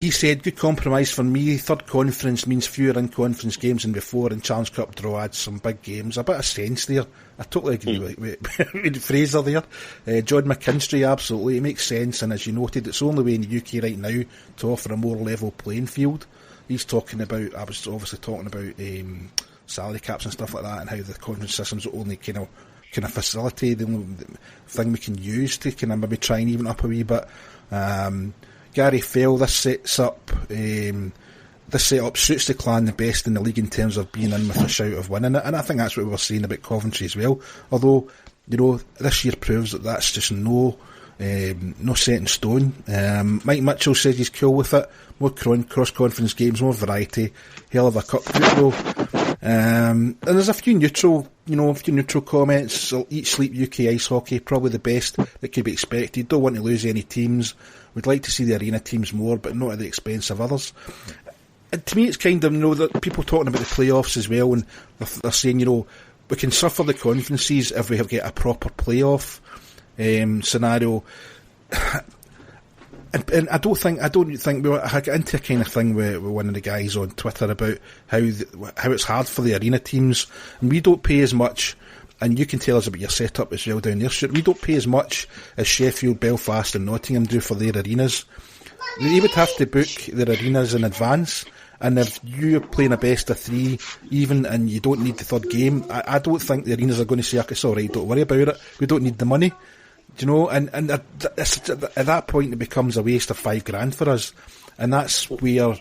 He said, good compromise for me. Third conference means fewer in-conference games than before, and Challenge Cup draw adds some big games. A bit of sense there. I totally agree with Fraser there. John McKinstry, absolutely. It makes sense, and as you noted, it's the only way in the UK right now to offer a more level playing field. He's talking about, I was obviously talking about salary caps and stuff like that, and how the conference system's the only kind of facility, the only thing we can use to kind of maybe try and even up a wee bit. Gary Fell, this setup suits the Clan the best in the league in terms of being in with a shout of winning it, and I think that's what we were saying about Coventry as well. Although, this year proves that that's just no set in stone. Mike Mitchell says he's cool with it. More cross-conference games, more variety, hell of a cup football. And there's a few neutral comments. Eat Sleep UK Ice Hockey, probably the best that could be expected. Don't want to lose any teams. Would like to see the arena teams more, but not at the expense of others. And to me, it's kind of, that people talking about the playoffs as well, and they're saying, we can suffer the conferences if we have get a proper playoff scenario. And I don't think I get into a kind of thing with one of the guys on Twitter about how it's hard for the arena teams, and we don't pay as much. And you can tell us about your setup as well down there, Stuart. We don't pay as much as Sheffield, Belfast and Nottingham do for their arenas. They would have to book their arenas in advance, and if you're playing a best of three even and you don't need the third game, I don't think the arenas are going to say, it's alright, don't worry about it, we don't need the money. And at that point it becomes a waste of $5,000 for us, and that's where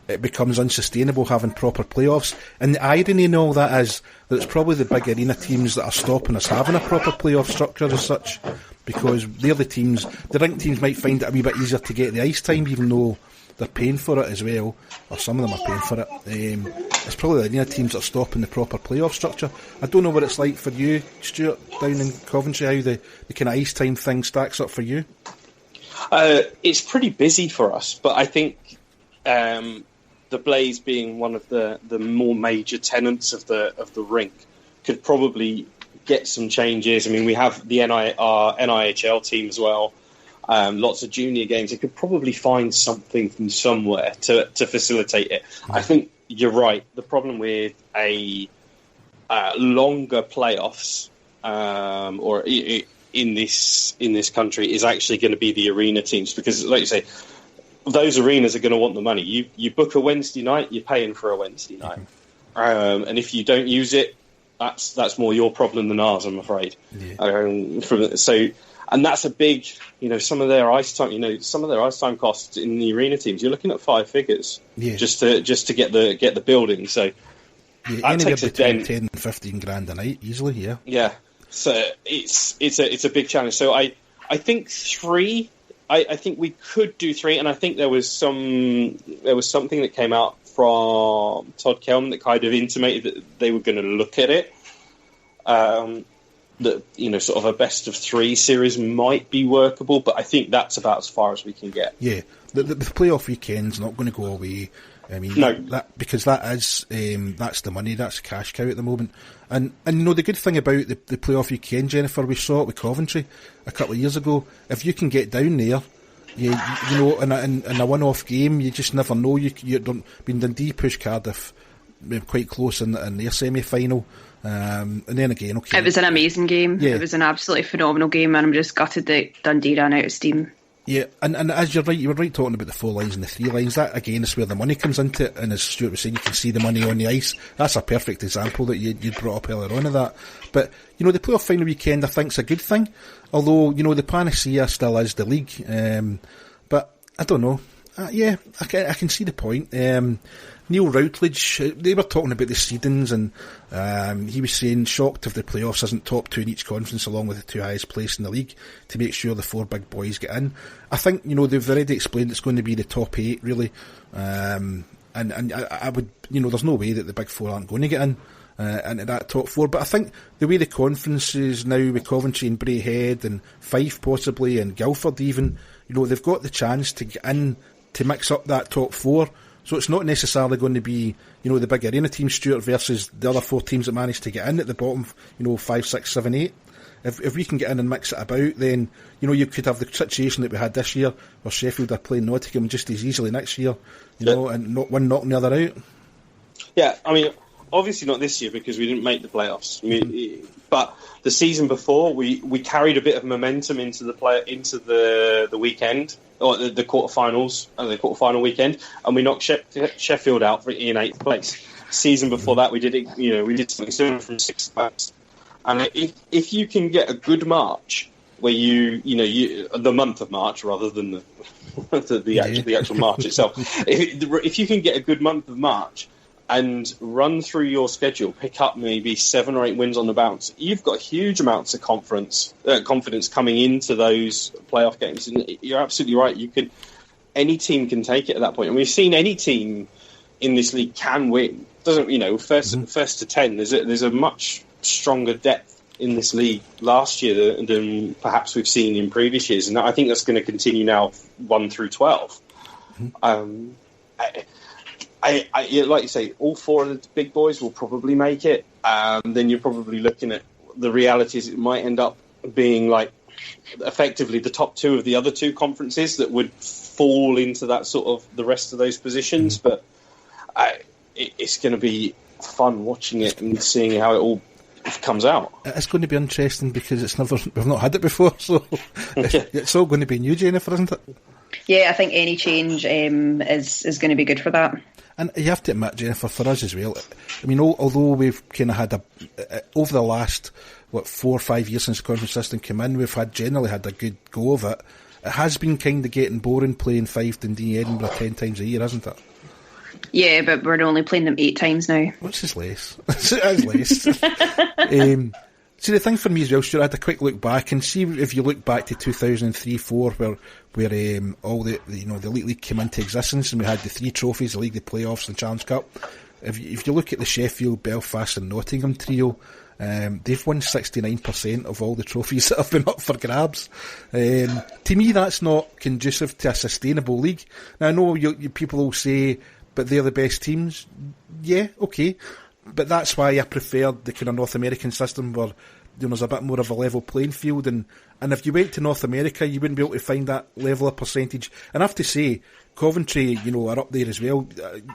it becomes unsustainable having proper playoffs. And the irony in all that is that it's probably the big arena teams that are stopping us having a proper playoff structure as such, because they're the rink teams might find it a wee bit easier to get the ice time, even though they're paying for it as well, or some of them are paying for it. It's probably the arena teams that are stopping the proper playoff structure. I don't know what it's like for you, Stuart, down in Coventry, how the kind of ice time thing stacks up for you. It's pretty busy for us, but I think the Blaze, being one of the more major tenants of the rink, could probably get some changes. I mean, we have our NIHL team as well, lots of junior games. It could probably find something from somewhere to facilitate it. I think you're right. The problem with a longer playoffs or in this country is actually going to be the arena teams, because, like you say, those arenas are going to want the money. You book a Wednesday night, you're paying for a Wednesday night, and if you don't use it, that's more your problem than ours, I'm afraid. Yeah. And that's a big, some of their ice time costs in the arena teams. You're looking at 5 figures, just to get the building. So that takes a dent. 10 and 15 grand a night easily. Yeah. Yeah. So it's a big challenge. So I think 3. I think we could do 3, and I think there was something that came out from Todd Kelman that kind of intimated that they were going to look at it. That sort of a best of 3 series might be workable, but I think that's about as far as we can get. Yeah, the playoff weekend's not going to go away. I mean, no, because that's the money, that's the cash cow at the moment. And the good thing about the playoff weekend, Jennifer, we saw it with Coventry a couple of years ago. If you can get down there, in a one-off game, you just never know. You don't. I mean, Dundee pushed Cardiff quite close in their semi-final. And then again, okay, it was an amazing game. Yeah. It was an absolutely phenomenal game, and I'm just gutted that Dundee ran out of steam. Yeah, and as you were right talking about the 4 lines and the 3 lines, that again is where the money comes into it, and as Stuart was saying, you can see the money on the ice. That's a perfect example that you brought up earlier on of that. But, the playoff final weekend I think is a good thing, although, the panacea still is the league. But, I don't know. I can see the point. Neil Routledge, they were talking about the seedings, and he was saying shocked if the playoffs isn't top 2 in each conference along with the 2 highest placed in the league to make sure the 4 big boys get in. I think, they've already explained it's going to be the top 8 really, and I would, there's no way that the big 4 aren't going to get in into that top 4, but I think the way the conference is now with Coventry and Braehead and Fife possibly and Guildford even, they've got the chance to get in to mix up that top 4. So it's not necessarily going to be, the big arena team, Stuart, versus the other 4 teams that managed to get in at the bottom, 5, 6, 7, 8. if we can get in and mix it about, then you could have the situation that we had this year, where Sheffield are playing Nottingham just as easily next year, and one knocking the other out. Yeah, I mean, obviously not this year because we didn't make the playoffs. I mean, but the season before, we carried a bit of momentum into the weekend, or the quarterfinals, the quarterfinal weekend, and we knocked Sheffield out in 8th place. Season before that, we did something similar from 6th place. And if you can get a good March, where the month of March rather than the actual March itself, if you can get a good month of March and run through your schedule, pick up maybe 7 or 8 wins on the bounce, you've got huge amounts of confidence coming into those playoff games. And you're absolutely right. Any team can take it at that point. And we've seen any team in this league can win. First to 10, there's a much stronger depth in this league last year than perhaps we've seen in previous years. And I think that's going to continue now 1 through 12. I like you say, all 4 of the big boys will probably make it. Then you're probably looking at the realities. It might end up being like effectively the top 2 of the other 2 conferences that would fall into that sort of the rest of those positions. But it's going to be fun watching it and seeing how it all comes out. It's going to be interesting because we've not had it before, so it's all going to be new, Jennifer, isn't it? Yeah, I think any change is going to be good for that. And you have to admit, Jennifer, for us as well, I mean, although we've kind of had over the last 4 or 5 years since the conference system came in, we've generally had a good go of it. It has been kind of getting boring playing Fife, Dundee, Edinburgh 10 times a year, isn't it? Yeah, but we're only playing them 8 times now. Which is less. It is less. See, the thing for me as well, Stuart, I had a quick look back and see if you look back to 2003-04, where all the Elite League came into existence and we had the 3 trophies, the League, the Playoffs, and Challenge Cup. If you look at the Sheffield, Belfast, and Nottingham trio, they've won 69% of all the trophies that have been up for grabs. To me, that's not conducive to a sustainable league. Now, I know people will say, but they're the best teams. Yeah, okay. But that's why I prefer the kind of North American system where there's a bit more of a level playing field. And if you went to North America, you wouldn't be able to find that level of percentage. And I have to say, Coventry, are up there as well.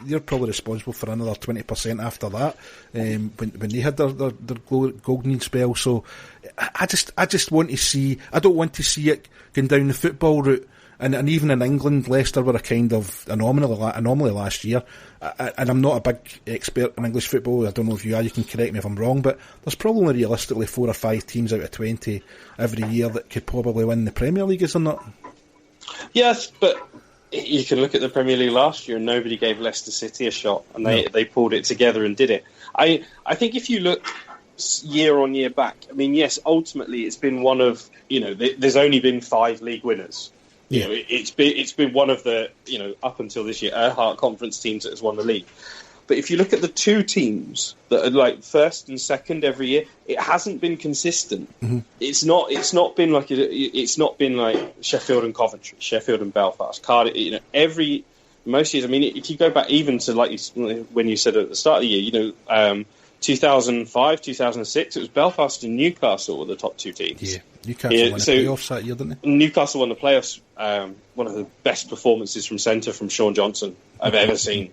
They're probably responsible for another 20% after that when they had their golden spell. So I just want to see. I don't want to see it going down the football route. And even in England, Leicester were a kind of anomaly last year. And I'm not a big expert in English football. I don't know if you are. You can correct me if I'm wrong. But there's probably realistically 4 or 5 teams out of 20 every year that could probably win the Premier League, is there not? Yes, but you can look at the Premier League last year and nobody gave Leicester City a shot. And they pulled it together and did it. I think if you look year on year back, I mean, yes, ultimately it's been one of, there's only been 5 league winners. Yeah. It's been one of the, up until this year, Earhart Conference teams that has won the league. But if you look at the 2 teams that are like first and second every year, it hasn't been consistent. Mm-hmm. It's not been like Sheffield and Coventry, Sheffield and Belfast, Cardiff. Most years. I mean, if you go back even to when you said at the start of the year, 2005, 2006, it was Belfast and Newcastle were the top 2 teams. Yeah. Newcastle won the playoffs that year, didn't they? Newcastle won the playoffs. One of the best performances from centre from Sean Johnson I've ever seen.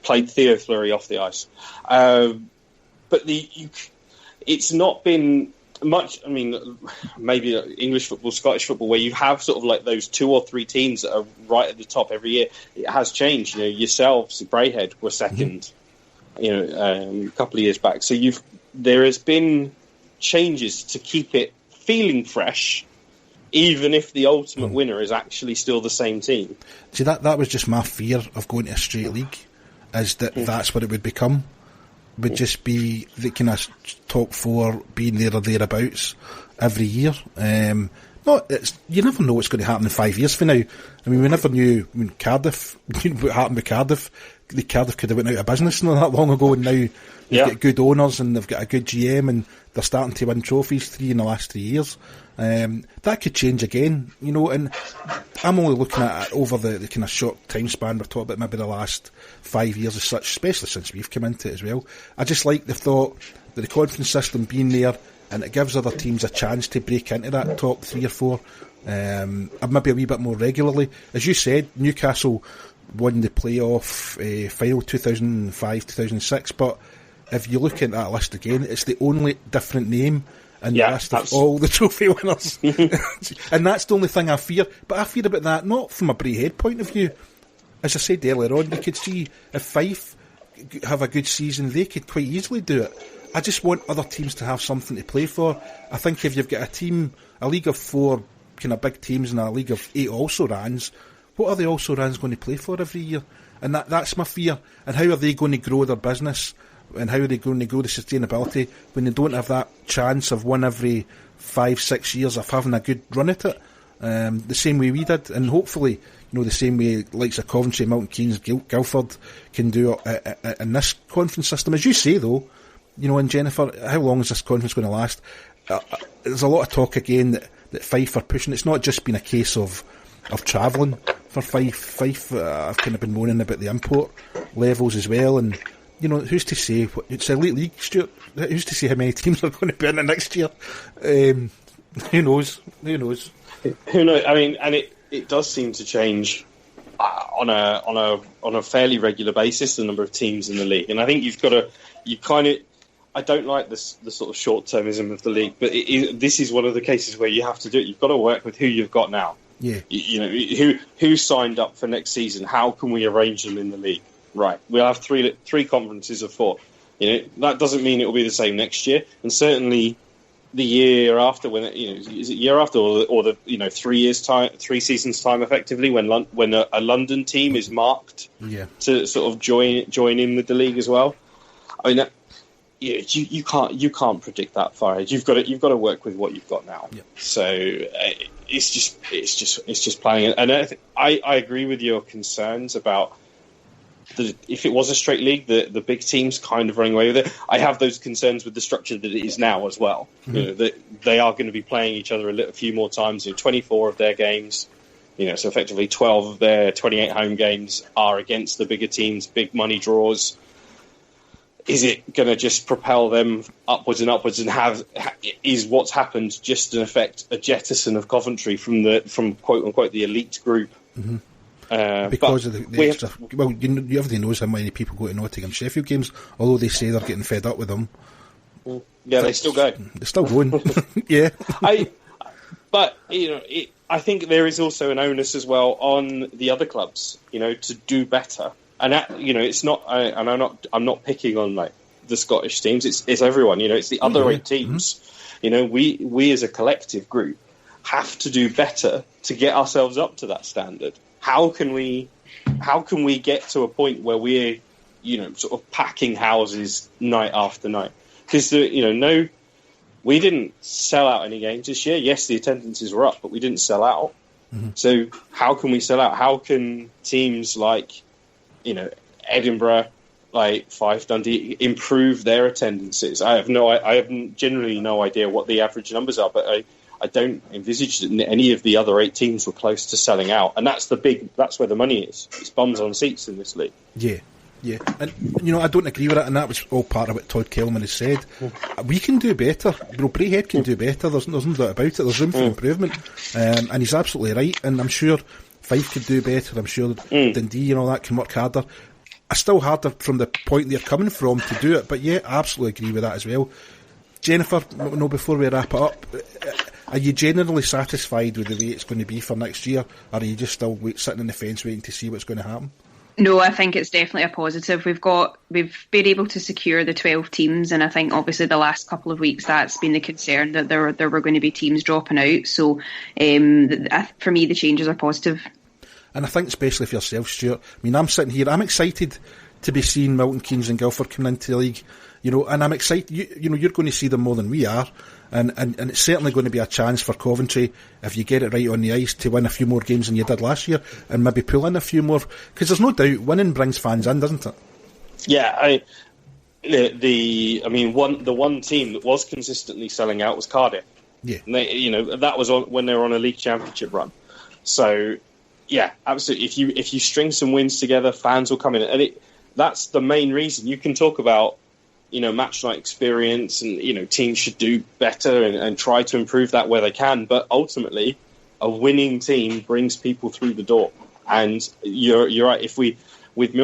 Played Theo Fleury off the ice. But it's not been much. I mean, maybe English football, Scottish football, where you have sort of like those 2 or 3 teams that are right at the top every year. It has changed. Yourselves, Braehead, were second. Mm-hmm. A couple of years back. So there has been changes to keep it feeling fresh, even if the ultimate winner is actually still the same team. See, that was just my fear of going to a straight league, is that's what it would become. Would just be the kind of top 4 being there or thereabouts every year. You never know what's going to happen in 5 years from now. I mean, we never knew when Cardiff, what happened with Cardiff. Cardiff could have went out of business not that long ago, and now they've got good owners and they've got a good GM and they're starting to win trophies 3 in the last 3 years. That could change again, and I'm only looking at it over the kind of short time span we've talked about, maybe the last 5 years as such, especially since we've come into it as well. I just like the thought that the conference system being there and it gives other teams a chance to break into that top 3 or 4, maybe a wee bit more regularly. As you said, Newcastle won the playoff final 2005-2006, but if you look at that list again, it's the only different name in the list of all the trophy winners. And that's the only thing I fear. But I fear about that, not from a Braehead point of view. As I said earlier on, you could see if Fife have a good season, they could quite easily do it. I just want other teams to have something to play for. I think if you've got a team, a league of 4 kind of big teams and a league of 8 also-rans, what are the also-rans going to play for every year? And that's my fear. And how are they going to grow their business? And how are they going to grow the sustainability when they don't have that chance of one every 5-6 years of having a good run at it? The same way we did. And hopefully, the same way likes of Coventry, Milton Keynes, Guildford can do it in this conference system. As you say, though, and Jennifer, how long is this conference going to last? There's a lot of talk again that Fife are pushing. It's not just been a case of travelling for Fife. Fife I've kind of been moaning about the import levels as well, and who's to say? It's an elite league, Stuart. Who's to say how many teams are going to be in it next year? Who knows? Who knows? I mean, and it does seem to change on a fairly regular basis, the number of teams in the league, and I think I don't like the sort of short-termism of the league, but this is one of the cases where you have to do it. You've got to work with who you've got now. Yeah. Who signed up for next season? How can we arrange them in the league? Right. We'll have three conferences of 4. That doesn't mean it will be the same next year, and certainly the year after, when is it year after or the 3 seasons time, effectively, when a London team is marked to sort of join in with the league as well. I mean. You can't predict that far ahead. You've got to work with what you've got now. Yep. So it's just playing it. And I agree with your concerns about if it was a straight league, the big teams kind of running away with it. I have those concerns with the structure that it is now as well. Mm-hmm. That they are going to be playing each other a few more times. 24 of their games. So effectively 12 of their 28 home games are against the bigger teams, big money draws. Is it going to just propel them upwards and upwards? And is what's happened just in effect a jettison of Coventry from quote unquote the elite group? Mm-hmm. Because of the extra. Everybody knows how many people go to Nottingham Sheffield games, although they say they're getting fed up with them. Yeah, they still go. They're still going. Yeah. But I think there is also an onus as well on the other clubs, to do better. And it's not. And I'm not picking on like the Scottish teams. It's everyone. It's the other 8 teams. Mm-hmm. We as a collective group have to do better to get ourselves up to that standard. How can we get to a point where we're sort of packing houses night after night? Because we didn't sell out any games this year. Yes, the attendances were up, but we didn't sell out. Mm-hmm. So how can we sell out? How can teams like Edinburgh, like Fife, Dundee, improve their attendances? I have generally no idea what the average numbers are, but I don't envisage that any of the other 8 teams were close to selling out, and that's where the money is. It's bums on seats in this league. Yeah, and I don't agree with it, and that was all part of what Todd Kelman has said. We can do better. Braehead can do better. There's no doubt about it. There's room for improvement, and he's absolutely right. And I'm sure Fife could do better. I'm sure Dundee and all that can work harder. It's still harder from the point they're coming from to do it, but yeah, I absolutely agree with that as well. Jennifer, before we wrap it up, are you generally satisfied with the way it's going to be for next year, or are you just still sitting on the fence waiting to see what's going to happen? No, I think it's definitely a positive. We've been able to secure the 12 teams, and I think obviously the last couple of weeks that's been the concern that there were going to be teams dropping out. So for me, the changes are positive. And I think especially for yourself, Stuart, I mean, I'm sitting here, I'm excited to be seeing Milton Keynes and Guildford coming into the league, and I'm excited, you're going to see them more than we are, and it's certainly going to be a chance for Coventry, if you get it right on the ice, to win a few more games than you did last year, and maybe pull in a few more, because there's no doubt winning brings fans in, doesn't it? Yeah, the one team that was consistently selling out was Cardiff. Yeah, and that was when they were on a league championship run. So yeah, absolutely. If you string some wins together, fans will come in, and that's the main reason. You can talk about match night experience, and teams should do better and try to improve that where they can. But ultimately, a winning team brings people through the door. And you're right. If with